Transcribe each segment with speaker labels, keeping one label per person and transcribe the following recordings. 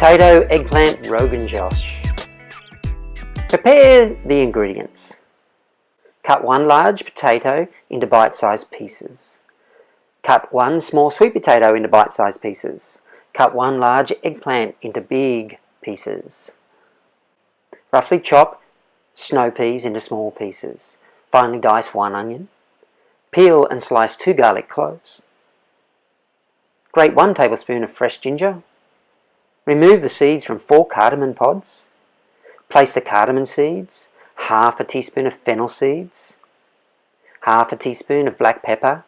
Speaker 1: Potato Eggplant Rogan Josh. Prepare the ingredients. Cut one large potato into bite-sized pieces. Cut one small sweet potato into bite-sized pieces. Cut one large eggplant into big pieces. Roughly chop snow peas into small pieces. Finely dice one onion. Peel and slice 2 garlic cloves. Grate 1 tablespoon of fresh ginger. Remove the seeds from 4 cardamon pods. Place the cardamon seeds, half a teaspoon of fennel seeds, half a teaspoon of black pepper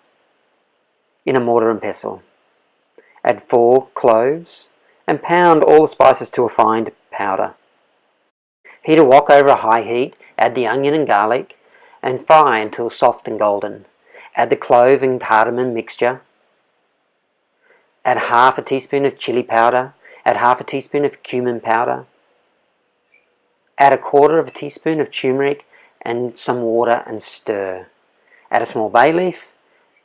Speaker 1: in a mortar and pestle. Add 4 cloves and pound all the spices to a fine powder. Heat a wok over a high heat, add the onion and garlic and fry until soft and golden. Add the clove and cardamom mixture. Add half a teaspoon of chili powder, add half a teaspoon of cumin powder. Add a quarter of a teaspoon of turmeric and some water and stir. Add a small bay leaf,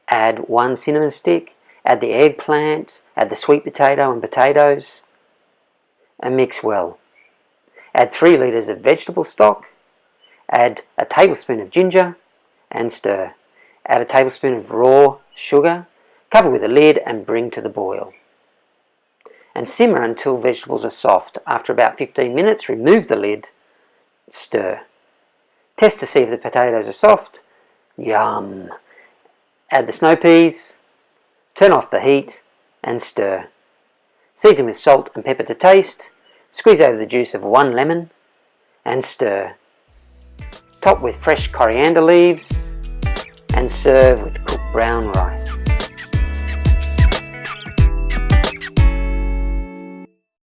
Speaker 1: add 1 cinnamon stick, add the eggplant, add the sweet potato and potatoes, and mix well. Add 3 litres of vegetable stock, add a tablespoon of ginger and stir. Add a tablespoon of raw sugar, cover with a lid and bring to the boil. And simmer until vegetables are soft. After about 15 minutes, remove the lid. Stir. Test to see if the potatoes are soft. Yum! Add the snow peas, turn off the heat and stir. Season with salt and pepper to taste, squeeze over the juice of 1 lemon and stir. Top with fresh coriander leaves and serve with cooked brown rice.